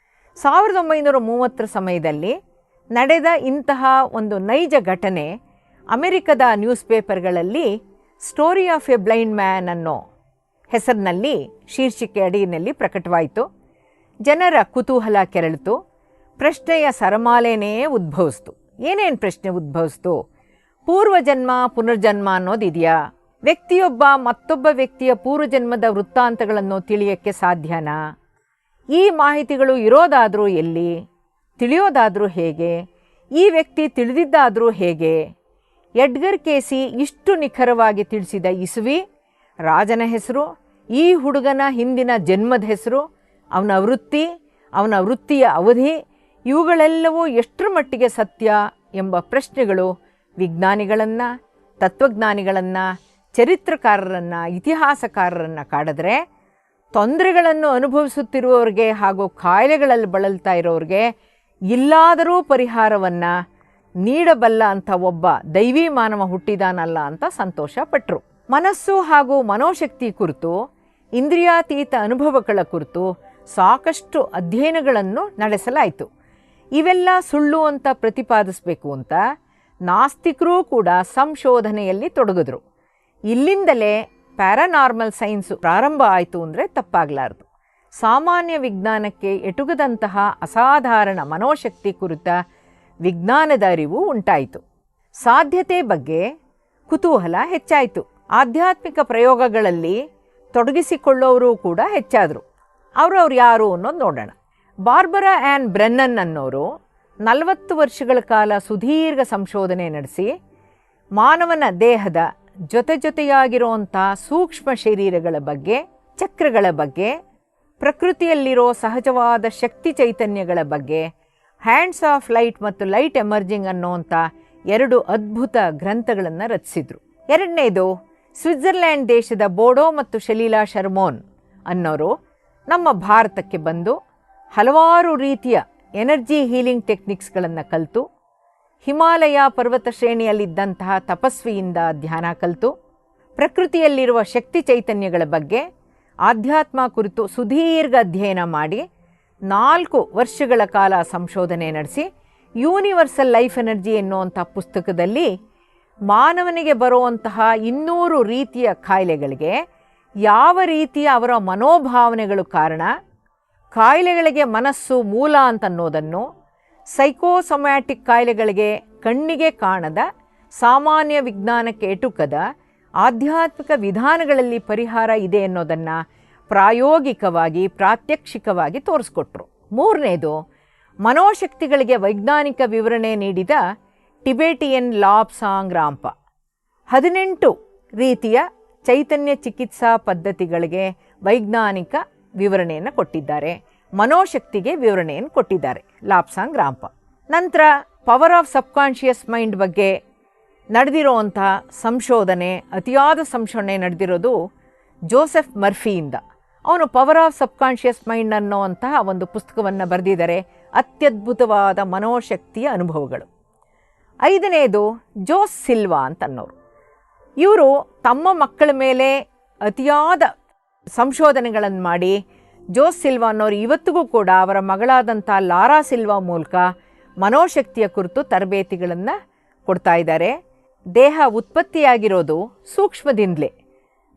1930 ಸಮಯದಲ್ಲಿ ನಡೆದ ಇಂತಹ ಒಂದು ನೈಜ ಘಟನೆ ಅಮೆರಿಕದ ನ್ಯೂಸ್ ಪೇಪರ್ಗಳಲ್ಲಿ story of a blind man ಅನ್ನೋ ಹೆಸರಿನಲ್ಲಿ ಶೀರ್ಷಿಕೆ ಅಡಿಯಲ್ಲಿ ಪ್ರಕಟವಾಯಿತು. ಜನರ ಕುತೂಹಲ ಕೆರಳಿತು. ಪ್ರಶ್ನೆಯ ಸರಮಾಲೆನೇ ಉದ್ಭವಿಸ್ತು. ಏನೇನು ಪ್ರಶ್ನೆ ಉದ್ಭವಿಸ್ತು? ಪೂರ್ವಜನ್ಮ ಪುನರ್ಜನ್ಮ ಅನ್ನೋದಿದೆಯಾ? ವ್ಯಕ್ತಿಯೊಬ್ಬ ಮತ್ತೊಬ್ಬ ವ್ಯಕ್ತಿಯ ಪೂರ್ವಜನ್ಮದ ವೃತ್ತಾಂತಗಳನ್ನು ತಿಳಿಯೋಕ್ಕೆ ಸಾಧ್ಯನಾ? ಈ ಮಾಹಿತಿಗಳು ಇರೋದಾದರೂ ಎಲ್ಲಿ? ತಿಳಿಯೋದಾದರೂ ಹೇಗೆ? ಈ ವ್ಯಕ್ತಿ ತಿಳಿದಿದ್ದಾದರೂ ಹೇಗೆ? ಎಡ್ಗರ್ ಕೇಸಿ ಇಷ್ಟು ನಿಖರವಾಗಿ ತಿಳಿಸಿದ ಇಸುವಿ, ರಾಜನ ಹೆಸರು, ಈ ಹುಡುಗನ ಹಿಂದಿನ ಜನ್ಮದ ಹೆಸರು, ಅವನ ವೃತ್ತಿ, ಅವನ ವೃತ್ತಿಯ ಅವಧಿ, ಇವುಗಳೆಲ್ಲವೂ ಎಷ್ಟರ ಮಟ್ಟಿಗೆ ಸತ್ಯ ಎಂಬ ಪ್ರಶ್ನೆಗಳು ವಿಜ್ಞಾನಿಗಳನ್ನು, ತತ್ವಜ್ಞಾನಿಗಳನ್ನು, ಚರಿತ್ರಕಾರರನ್ನು, ಇತಿಹಾಸಕಾರರನ್ನು ಕಾಡಿದ್ರೆ, ತೊಂದರೆಗಳನ್ನು ಅನುಭವಿಸುತ್ತಿರುವವರಿಗೆ ಹಾಗೂ ಕಾಯಿಲೆಗಳಲ್ಲಿ ಬಳಲ್ತಾ ಇರೋರಿಗೆ ಇಲ್ಲಾದರೂ ಪರಿಹಾರವನ್ನು ನೀಡಬಲ್ಲ ಅಂಥ ಒಬ್ಬ ದೈವಿ ಮಾನವ ಹುಟ್ಟಿದಾನಲ್ಲ ಅಂತ ಸಂತೋಷಪಟ್ಟರು. ಮನಸ್ಸು ಹಾಗೂ ಮನೋಶಕ್ತಿ ಕುರಿತು, ಇಂದ್ರಿಯಾತೀತ ಅನುಭವಗಳ ಕುರಿತು ಸಾಕಷ್ಟು ಅಧ್ಯಯನಗಳನ್ನು ನಡೆಸಲಾಯಿತು. ಇವೆಲ್ಲ ಸುಳ್ಳು ಅಂತ ಪ್ರತಿಪಾದಿಸಬೇಕು ಅಂತ ನಾಸ್ತಿಕರೂ ಕೂಡ ಸಂಶೋಧನೆಯಲ್ಲಿ ತೊಡಗಿದ್ರು. ಇಲ್ಲಿಂದಲೇ ಪ್ಯಾರಾನಾರ್ಮಲ್ ಸೈನ್ಸು ಪ್ರಾರಂಭ ಆಯಿತು ಅಂದರೆ ತಪ್ಪಾಗಲಾರದು. ಸಾಮಾನ್ಯ ವಿಜ್ಞಾನಕ್ಕೆ ಎಟುಕದಂತಹ ಅಸಾಧಾರಣ ಮನೋಶಕ್ತಿ ಕುರಿತ ವಿಜ್ಞಾನದ ಅರಿವು ಉಂಟಾಯಿತು. ಸಾಧ್ಯತೆ ಬಗ್ಗೆ ಕುತೂಹಲ ಹೆಚ್ಚಾಯಿತು. ಆಧ್ಯಾತ್ಮಿಕ ಪ್ರಯೋಗಗಳಲ್ಲಿ ತೊಡಗಿಸಿಕೊಳ್ಳೋರು ಕೂಡ ಹೆಚ್ಚಾದರು. ಅವ್ರು ಯಾರು ಅನ್ನೋದು ನೋಡೋಣ. ಬಾರ್ಬರಾ ಆ್ಯನ್ ಬ್ರೆನ್ನನ್ ಅನ್ನೋರು 40 ವರ್ಷಗಳ ಕಾಲ ಸುದೀರ್ಘ ಸಂಶೋಧನೆ ನಡೆಸಿ ಮಾನವನ ದೇಹದ ಜೊತೆಯಾಗಿರುವಂಥ ಸೂಕ್ಷ್ಮ ಶರೀರಗಳ ಬಗ್ಗೆ, ಚಕ್ರಗಳ ಬಗ್ಗೆ, ಪ್ರಕೃತಿಯಲ್ಲಿರೋ ಸಹಜವಾದ ಶಕ್ತಿ ಚೈತನ್ಯಗಳ ಬಗ್ಗೆ, ಹ್ಯಾಂಡ್ಸ್ ಆಫ್ ಲೈಟ್ ಮತ್ತು ಲೈಟ್ ಎಮರ್ಜಿಂಗ್ ಅನ್ನೋಂಥ 2 ಅದ್ಭುತ ಗ್ರಂಥಗಳನ್ನು ರಚಿಸಿದರು. ಎರಡನೇದು ಸ್ವಿಟ್ಜರ್ಲ್ಯಾಂಡ್ ದೇಶದ ಬೋಡೋ ಮತ್ತು ಶಲೀಲಾ ಶರ್ಮೋನ್ ಅನ್ನೋರು ನಮ್ಮ ಭಾರತಕ್ಕೆ ಬಂದು ಹಲವಾರು ರೀತಿಯ ಎನರ್ಜಿ ಹೀಲಿಂಗ್ ಟೆಕ್ನಿಕ್ಸ್ಗಳನ್ನು ಕಲಿತು, ಹಿಮಾಲಯ ಪರ್ವತ ಶ್ರೇಣಿಯಲ್ಲಿದ್ದಂತಹ ತಪಸ್ವಿಯಿಂದ ಧ್ಯಾನ ಕಲಿತು, ಪ್ರಕೃತಿಯಲ್ಲಿರುವ ಶಕ್ತಿ ಚೈತನ್ಯಗಳ ಬಗ್ಗೆ ಆಧ್ಯಾತ್ಮ ಕುರಿತು ಸುದೀರ್ಘ ಅಧ್ಯಯನ ಮಾಡಿ 4 ವರ್ಷಗಳ ಕಾಲ ಸಂಶೋಧನೆ ನಡೆಸಿ ಯೂನಿವರ್ಸಲ್ ಲೈಫ್ ಎನರ್ಜಿ ಎನ್ನುವಂಥ ಪುಸ್ತಕದಲ್ಲಿ ಮಾನವನಿಗೆ ಬರುವಂತಹ 200 ರೀತಿಯ ಕಾಯಿಲೆಗಳಿಗೆ ಯಾವ ರೀತಿಯ ಅವರ ಮನೋಭಾವನೆಗಳು ಕಾರಣ, ಕಾಯಿಲೆಗಳಿಗೆ ಮನಸ್ಸು ಮೂಲ ಅಂತನ್ನೋದನ್ನು, ಸೈಕೋಸೊಮ್ಯಾಟಿಕ್ ಕಾಯಿಲೆಗಳಿಗೆ ಕಣ್ಣಿಗೆ ಕಾಣದ ಸಾಮಾನ್ಯ ವಿಜ್ಞಾನಕ್ಕೆ ಎಟುಕದ ಆಧ್ಯಾತ್ಮಿಕ ವಿಧಾನಗಳಲ್ಲಿ ಪರಿಹಾರ ಇದೆ ಅನ್ನೋದನ್ನು ಪ್ರಾಯೋಗಿಕವಾಗಿ ಪ್ರಾತ್ಯಕ್ಷಿಕವಾಗಿ ತೋರಿಸ್ಕೊಟ್ರು. ಮೂರನೇದು ಮನೋಶಕ್ತಿಗಳಿಗೆ ವೈಜ್ಞಾನಿಕ ವಿವರಣೆ ನೀಡಿದ ಟಿಬೆಟಿಯನ್ ಲಾಬ್ಸಾಂಗ್ ರಾಂಪ 18 ರೀತಿಯ ಚೈತನ್ಯ ಚಿಕಿತ್ಸಾ ಪದ್ಧತಿಗಳಿಗೆ ವೈಜ್ಞಾನಿಕ ವಿವರಣೆಯನ್ನು ಕೊಟ್ಟಿದ್ದಾರೆ. ಮನೋಶಕ್ತಿಗೆ ವಿವರಣೆಯನ್ನು ಕೊಟ್ಟಿದ್ದಾರೆ ಲಾಬ್ಸಾಂಗ್ ರಾಂಪ. ನಂತರ ಪವರ್ ಆಫ್ ಸಬ್ಕಾನ್ಷಿಯಸ್ ಮೈಂಡ್ ಬಗ್ಗೆ ನಡೆದಿರೋವಂಥ ಸಂಶೋಧನೆ, ಅತಿಯಾದ ಸಂಶೋಧನೆ ನಡೆದಿರೋದು ಜೋಸೆಫ್ ಮರ್ಫಿಯಿಂದ. ಅವನು ಪವರ್ ಆಫ್ ಸಬ್ಕಾನ್ಷಿಯಸ್ ಮೈಂಡ್ ಅನ್ನೋವಂತಹ ಒಂದು ಪುಸ್ತಕವನ್ನು ಬರೆದಿದ್ದಾರೆ, ಅತ್ಯದ್ಭುತವಾದ ಮನೋಶಕ್ತಿಯ ಅನುಭವಗಳು. 5ನೇದು ಜೋಸ್ ಸಿಲ್ವಾ ಅಂತನ್ನೋರು. ಇವರು ತಮ್ಮ ಮಕ್ಕಳ ಮೇಲೆ ಅತಿಯಾದ ಸಂಶೋಧನೆಗಳನ್ನು ಮಾಡಿ, ಜೋಸ್ ಸಿಲ್ವಾ ಅನ್ನೋರು ಇವತ್ತಿಗೂ ಕೂಡ ಅವರ ಮಗಳಾದಂಥ ಲಾರಾ ಸಿಲ್ವಾ ಮೂಲಕ ಮನೋಶಕ್ತಿಯ ಕುರಿತು ತರಬೇತಿಗಳನ್ನು ಕೊಡ್ತಾ ಇದ್ದಾರೆ. ದೇಹ ಉತ್ಪತ್ತಿಯಾಗಿರೋದು ಸೂಕ್ಷ್ಮದಿಂದಲೇ.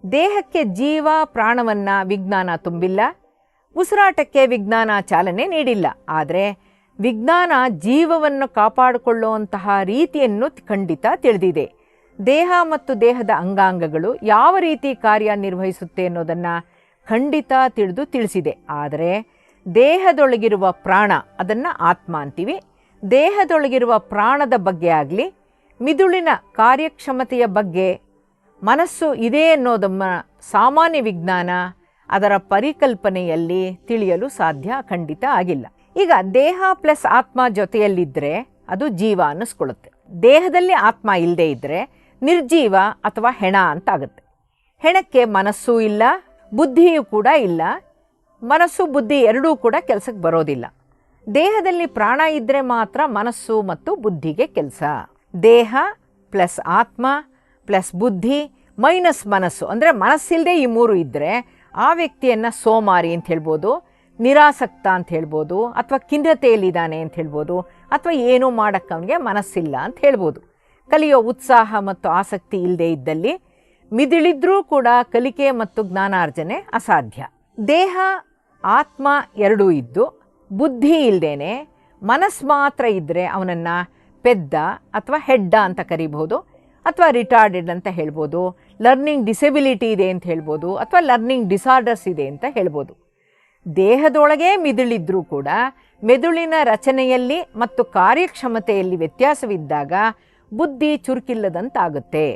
ದೇಹಕ್ಕೆ ಜೀವ ಪ್ರಾಣವನ್ನು ವಿಜ್ಞಾನ ತುಂಬಿಲ್ಲ, ಉಸಿರಾಟಕ್ಕೆ ವಿಜ್ಞಾನ ಚಾಲನೆ ನೀಡಿಲ್ಲ. ಆದರೆ ವಿಜ್ಞಾನ ಜೀವವನ್ನು ಕಾಪಾಡಿಕೊಳ್ಳುವಂತಹ ರೀತಿಯನ್ನು ಖಂಡಿತ ತಿಳಿದಿದೆ. ದೇಹ ಮತ್ತು ದೇಹದ ಅಂಗಾಂಗಗಳು ಯಾವ ರೀತಿ ಕಾರ್ಯನಿರ್ವಹಿಸುತ್ತೆ ಅನ್ನೋದನ್ನು ಖಂಡಿತ ತಿಳಿಸಿದೆ. ಆದರೆ ದೇಹದೊಳಗಿರುವ ಪ್ರಾಣ, ಅದನ್ನು ಆತ್ಮ ಅಂತೀವಿ, ದೇಹದೊಳಗಿರುವ ಪ್ರಾಣದ ಬಗ್ಗೆ ಆಗಲಿ, ಮಿದುಳಿನ ಕಾರ್ಯಕ್ಷಮತೆಯ ಬಗ್ಗೆ ಮನಸ್ಸು ಇದೆ ಅನ್ನೋದನ್ನು ಸಾಮಾನ್ಯ ವಿಜ್ಞಾನ ಅದರ ಪರಿಕಲ್ಪನೆಯಲ್ಲಿ ತಿಳಿಯಲು ಸಾಧ್ಯ ಖಂಡಿತ ಆಗಿಲ್ಲ. ಈಗ ದೇಹ ಪ್ಲಸ್ ಆತ್ಮ ಜೊತೆಯಲ್ಲಿದ್ದರೆ ಅದು ಜೀವ ಅನ್ನಿಸ್ಕೊಳ್ಳುತ್ತೆ. ದೇಹದಲ್ಲಿ ಆತ್ಮ ಇಲ್ಲದೆ ಇದ್ದರೆ ನಿರ್ಜೀವ ಅಥವಾ ಹೆಣ ಅಂತಾಗುತ್ತೆ. ಹೆಣಕ್ಕೆ ಮನಸ್ಸೂ ಇಲ್ಲ, ಬುದ್ಧಿಯೂ ಕೂಡ ಇಲ್ಲ. ಮನಸ್ಸು ಬುದ್ಧಿ ಎರಡೂ ಕೂಡ ಕೆಲಸಕ್ಕೆ ಬರೋದಿಲ್ಲ. ದೇಹದಲ್ಲಿ ಪ್ರಾಣ ಇದ್ದರೆ ಮಾತ್ರ ಮನಸ್ಸು ಮತ್ತು ಬುದ್ಧಿಗೆ ಕೆಲಸ. ದೇಹ ಪ್ಲಸ್ ಆತ್ಮ ಪ್ಲಸ್ ಬುದ್ಧಿ ಮೈನಸ್ ಮನಸ್ಸು ಅಂದರೆ ಮನಸ್ಸಿಲ್ಲದೆ ಈ 3 ಇದ್ದರೆ ಆ ವ್ಯಕ್ತಿಯನ್ನು ಸೋಮಾರಿ ಅಂತ ಹೇಳ್ಬೋದು, ನಿರಾಸಕ್ತ ಅಂತ ಹೇಳ್ಬೋದು, ಅಥವಾ ಖಿನ್ನತೆಯಲ್ಲಿದ್ದಾನೆ ಅಂತ ಹೇಳ್ಬೋದು, ಅಥವಾ ಏನೂ ಮಾಡೋಕ್ಕೆ ಅವನಿಗೆ ಮನಸ್ಸಿಲ್ಲ ಅಂತ ಹೇಳ್ಬೋದು. ಕಲಿಯೋ ಉತ್ಸಾಹ ಮತ್ತು ಆಸಕ್ತಿ ಇಲ್ಲದೆ ಇದ್ದಲ್ಲಿ ಮಿದುಳಿದ್ರೂ ಕೂಡ ಕಲಿಕೆ ಮತ್ತು ಜ್ಞಾನಾರ್ಜನೆ ಅಸಾಧ್ಯ. ದೇಹ ಆತ್ಮ ಎರಡೂ ಇದ್ದು ಬುದ್ಧಿ ಇಲ್ಲದೇನೆ ಮನಸ್ಸು ಮಾತ್ರ ಇದ್ದರೆ ಅವನನ್ನು ಪೆದ್ದ ಅಥವಾ ಹೆಡ್ಡ ಅಂತ ಕರಿಬಹುದು, ಅಥವಾ ರಿಟಾರ್ಡೆಡ್ ಅಂತ ಹೇಳ್ಬೋದು, ಲರ್ನಿಂಗ್ ಡಿಸೆಬಿಲಿಟಿ ಇದೆ ಅಂತ ಹೇಳ್ಬೋದು, ಅಥವಾ ಲರ್ನಿಂಗ್ ಡಿಸಾರ್ಡರ್ಸ್ ಇದೆ ಅಂತ ಹೇಳ್ಬೋದು. ದೇಹದೊಳಗೆ ಮಿದುಳಿದ್ರೂ ಕೂಡ ಮೆದುಳಿನ ರಚನೆಯಲ್ಲಿ ಮತ್ತು ಕಾರ್ಯಕ್ಷಮತೆಯಲ್ಲಿ ವ್ಯತ್ಯಾಸವಿದ್ದಾಗ ಬುದ್ಧಿ ಚುರುಕಿಲ್ಲದಂತಾಗುತ್ತೆ.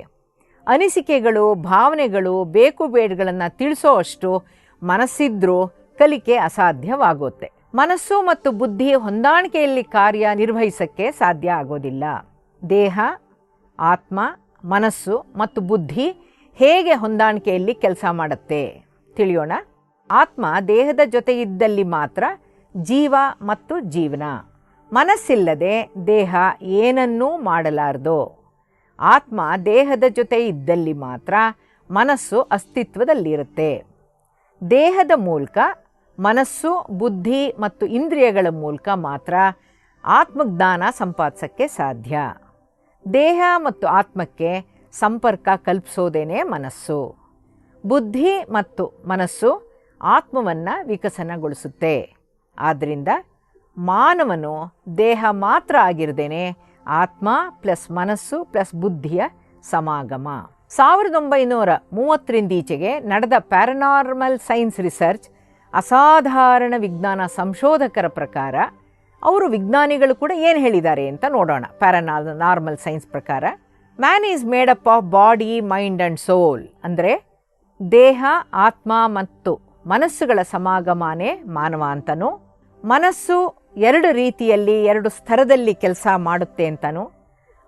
ಅನಿಸಿಕೆಗಳು, ಭಾವನೆಗಳು, ಬೇಕು ಬೇಡಗಳನ್ನು ತಿಳಿಸೋ ಅಷ್ಟು ಮನಸ್ಸಿದ್ರೂ ಕಲಿಕೆ ಅಸಾಧ್ಯವಾಗುತ್ತೆ. ಮನಸ್ಸು ಮತ್ತು ಬುದ್ಧಿ ಹೊಂದಾಣಿಕೆಯಲ್ಲಿ ಕಾರ್ಯನಿರ್ವಹಿಸೋಕ್ಕೆ ಸಾಧ್ಯ ಆಗೋದಿಲ್ಲ. ದೇಹ, ಆತ್ಮ, ಮನಸ್ಸು ಮತ್ತು ಬುದ್ಧಿ ಹೇಗೆ ಹೊಂದಾಣಿಕೆಯಲ್ಲಿ ಕೆಲಸ ಮಾಡುತ್ತೆ ತಿಳಿಯೋಣ. ಆತ್ಮ ದೇಹದ ಜೊತೆ ಇದ್ದಲ್ಲಿ ಮಾತ್ರ ಜೀವ ಮತ್ತು ಜೀವನ. ಮನಸ್ಸಿಲ್ಲದೆ ದೇಹ ಏನನ್ನೂ ಮಾಡಲಾರದು. ಆತ್ಮ ದೇಹದ ಜೊತೆ ಇದ್ದಲ್ಲಿ ಮಾತ್ರ ಮನಸ್ಸು ಅಸ್ತಿತ್ವದಲ್ಲಿರುತ್ತೆ. ದೇಹದ ಮೂಲಕ, ಮನಸ್ಸು, ಬುದ್ಧಿ ಮತ್ತು ಇಂದ್ರಿಯಗಳ ಮೂಲಕ ಮಾತ್ರ ಆತ್ಮಜ್ಞಾನ ಸಂಪಾದಿಸೋಕ್ಕೆ ಸಾಧ್ಯ. ದೇಹ ಮತ್ತು ಆತ್ಮಕ್ಕೆ ಸಂಪರ್ಕ ಕಲ್ಪಿಸೋದೇನೆ ಮನಸ್ಸು. ಬುದ್ಧಿ ಮತ್ತು ಮನಸ್ಸು ಆತ್ಮವನ್ನು ವಿಕಸನಗೊಳಿಸುತ್ತೆ. ಆದ್ದರಿಂದ ಮಾನವನು ದೇಹ ಮಾತ್ರ ಆಗಿರದೇನೆ ಆತ್ಮ ಪ್ಲಸ್ ಮನಸ್ಸು ಪ್ಲಸ್ ಬುದ್ಧಿಯ ಸಮಾಗಮ. 1930 ನಡೆದ ಪ್ಯಾರನಾರ್ಮಲ್ ಸೈನ್ಸ್ ರಿಸರ್ಚ್ ಅಸಾಧಾರಣ ವಿಜ್ಞಾನ ಸಂಶೋಧಕರ ಪ್ರಕಾರ, ಅವರು ವಿಜ್ಞಾನಿಗಳು ಕೂಡ ಏನು ಹೇಳಿದ್ದಾರೆ ಅಂತ ನೋಡೋಣ. ಪ್ಯಾರನಾರ್ಮಲ್ ಸೈನ್ಸ್ ಪ್ರಕಾರ man is made up of body, mind and soul. ಅಂದರೆ ದೇಹ, ಆತ್ಮ ಮತ್ತು ಮನಸ್ಸುಗಳ ಸಮಾಗಮನೇ ಮಾನವ ಅಂತನೂ, ಮನಸ್ಸು 2 ರೀತಿಯಲ್ಲಿ 2 ಸ್ತರದಲ್ಲಿ ಕೆಲಸ ಮಾಡುತ್ತೆ ಅಂತನೂ,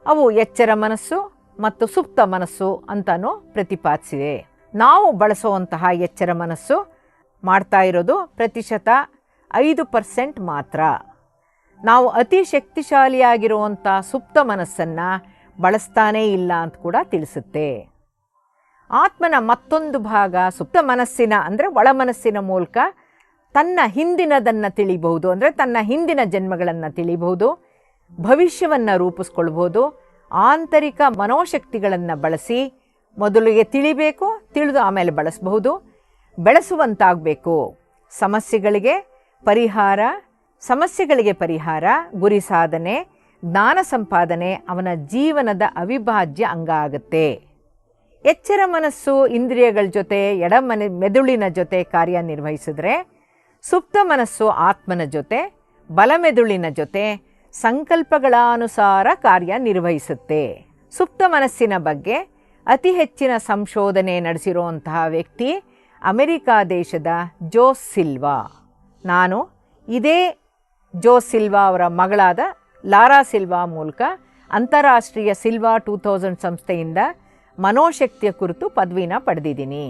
ಅವು ಎಚ್ಚರ ಮನಸ್ಸು ಮತ್ತು ಸುಪ್ತ ಮನಸ್ಸು ಅಂತನೂ ಪ್ರತಿಪಾದಿಸಿದೆ. ನಾವು ಬಳಸುವಂತಹ ಎಚ್ಚರ ಮನಸ್ಸು ಮಾಡ್ತಾ ಇರೋದು ಪ್ರತಿಶತ 5% ಮಾತ್ರ. ನಾವು ಅತಿ ಶಕ್ತಿಶಾಲಿಯಾಗಿರುವಂಥ ಸುಪ್ತ ಮನಸ್ಸನ್ನು ಬಳಸ್ತಾನೇ ಇಲ್ಲ ಅಂತ ಕೂಡ ತಿಳಿಸುತ್ತೆ. ಆತ್ಮನ ಮತ್ತೊಂದು ಭಾಗ ಸುಪ್ತ ಮನಸ್ಸಿನ ಅಂದರೆ ಒಳ ಮನಸ್ಸಿನ ಮೂಲಕ ತನ್ನ ಹಿಂದಿನದನ್ನು ತಿಳಿಬಹುದು. ಅಂದರೆ ತನ್ನ ಹಿಂದಿನ ಜನ್ಮಗಳನ್ನು ತಿಳಿಬಹುದು, ಭವಿಷ್ಯವನ್ನು ರೂಪಿಸ್ಕೊಳ್ಬೋದು. ಆಂತರಿಕ ಮನೋಶಕ್ತಿಗಳನ್ನು ಬಳಸಿ ಮೊದಲಿಗೆ ತಿಳಿಬೇಕು, ತಿಳಿದು ಆಮೇಲೆ ಬಳಸಬಹುದು, ಬೆಳೆಸುವಂತಾಗಬೇಕು. ಸಮಸ್ಯೆಗಳಿಗೆ ಪರಿಹಾರ, ಗುರಿ ಸಾಧನೆ, ಜ್ಞಾನ ಸಂಪಾದನೆ ಅವನ ಜೀವನದ ಅವಿಭಾಜ್ಯ ಅಂಗ ಆಗುತ್ತೆ. ಎಚ್ಚರ ಮನಸ್ಸು ಇಂದ್ರಿಯಗಳ ಜೊತೆ ಮೆದುಳಿನ ಜೊತೆ ಕಾರ್ಯನಿರ್ವಹಿಸಿದ್ರೆ, ಸುಪ್ತ ಮನಸ್ಸು ಆತ್ಮನ ಜೊತೆ ಬಲಮೆದುಳಿನ ಜೊತೆ ಸಂಕಲ್ಪಗಳ ಅನುಸಾರ ಕಾರ್ಯನಿರ್ವಹಿಸುತ್ತೆ. ಸುಪ್ತ ಮನಸ್ಸಿನ ಬಗ್ಗೆ ಅತಿ ಹೆಚ್ಚಿನ ಸಂಶೋಧನೆ ನಡೆಸಿರುವಂತಹ ವ್ಯಕ್ತಿ ಅಮೆರಿಕಾ ದೇಶದ ಜೋಸ್ ಸಿಲ್ವಾ. ನಾನು ಇದೇ ಜೋಸ್ ಸಿಲ್ವಾ ಅವರ ಮಗಳಾದ ಲಾರಾ ಸಿಲ್ವಾ ಮೂಲಕ ಅಂತಾರಾಷ್ಟ್ರೀಯ ಸಿಲ್ವಾ 2000 ಸಂಸ್ಥೆಯಿಂದ ಮನೋಶಕ್ತಿಯ ಕುರಿತು ಪದವಿನ ಪಡೆದಿದ್ದೀನಿ.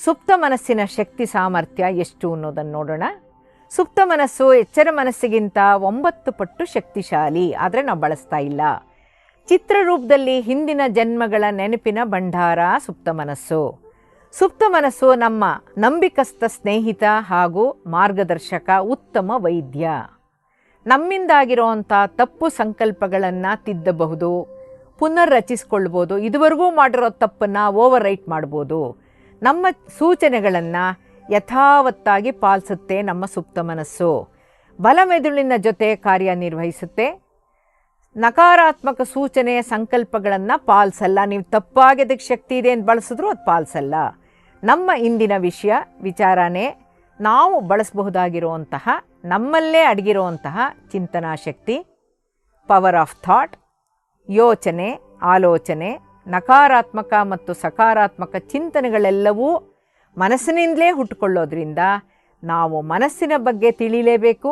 ಸುಪ್ತ ಮನಸ್ಸಿನ ಶಕ್ತಿ ಸಾಮರ್ಥ್ಯ ಎಷ್ಟು ಅನ್ನೋದನ್ನು ನೋಡೋಣ. ಸುಪ್ತ ಮನಸ್ಸು ಎಚ್ಚರ ಮನಸ್ಸಿಗಿಂತ 9 ಪಟ್ಟು ಶಕ್ತಿಶಾಲಿ, ಆದರೆ ನಾವು ಬಳಸ್ತಾ ಇಲ್ಲ. ಚಿತ್ರರೂಪದಲ್ಲಿ ಹಿಂದಿನ ಜನ್ಮಗಳ ನೆನಪಿನ ಭಂಡಾರ ಸುಪ್ತ ಮನಸ್ಸು. ಸುಪ್ತ ಮನಸ್ಸು ನಮ್ಮ ನಂಬಿಕಸ್ಥ ಸ್ನೇಹಿತ ಹಾಗೂ ಮಾರ್ಗದರ್ಶಕ, ಉತ್ತಮ ವೈದ್ಯ. ನಮ್ಮಿಂದಾಗಿರುವಂಥ ತಪ್ಪು ಸಂಕಲ್ಪಗಳನ್ನು ತಿದ್ದಬಹುದು, ಪುನರ್ರಚಿಸ್ಕೊಳ್ಬೋದು. ಇದುವರೆಗೂ ಮಾಡಿರೋ ತಪ್ಪನ್ನು ಓವರ್ ರೈಟ್ ಮಾಡ್ಬೋದು. ನಮ್ಮ ಸೂಚನೆಗಳನ್ನು ಯಥಾವತ್ತಾಗಿ ಪಾಲಿಸುತ್ತೆ ನಮ್ಮ ಸುಪ್ತ ಮನಸ್ಸು. ಬಲಮೆದುಳಿನ ಜೊತೆ ಕಾರ್ಯನಿರ್ವಹಿಸುತ್ತೆ. ನಕಾರಾತ್ಮಕ ಸೂಚನೆ ಸಂಕಲ್ಪಗಳನ್ನು ಪಾಲಿಸಲ್ಲ. ನೀವು ತಪ್ಪಾಗಿದ್ದಕ್ಕೆ ಶಕ್ತಿ ಇದೆ ಅಂತ ಬಳಸಿದ್ರು ಅದು ಪಾಲಿಸಲ್ಲ. ನಮ್ಮ ಇಂದಿನ ವಿಚಾರನೇ ನಾವು ಬಳಸಬಹುದಾಗಿರುವಂತಹ, ನಮ್ಮಲ್ಲೇ ಅಡಗಿರುವಂತಹ ಚಿಂತನಾ ಶಕ್ತಿ, ಪವರ್ ಆಫ್ ಥಾಟ್, ಯೋಚನೆ, ಆಲೋಚನೆ, ನಕಾರಾತ್ಮಕ ಮತ್ತು ಸಕಾರಾತ್ಮಕ ಚಿಂತನೆಗಳೆಲ್ಲವೂ ಮನಸ್ಸಿನಿಂದಲೇ ಹುಟ್ಟುಕೊಳ್ಳೋದ್ರಿಂದ ನಾವು ಮನಸ್ಸಿನ ಬಗ್ಗೆ ತಿಳಿಯಲೇಬೇಕು.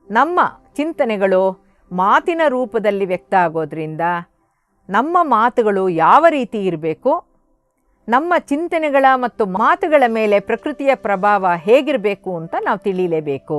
ನಮ್ಮ ಚಿಂತನೆಗಳು ಮಾತಿನ ರೂಪದಲ್ಲಿ ವ್ಯಕ್ತ ಆಗೋದ್ರಿಂದ ನಮ್ಮ ಮಾತುಗಳು ಯಾವ ರೀತಿ ಇರಬೇಕು, ನಮ್ಮ ಚಿಂತನೆಗಳ ಮತ್ತು ಮಾತುಗಳ ಮೇಲೆ ಪ್ರಕೃತಿಯ ಪ್ರಭಾವ ಹೇಗಿರಬೇಕು ಅಂತ ನಾವು ತಿಳಿಯಲೇಬೇಕು.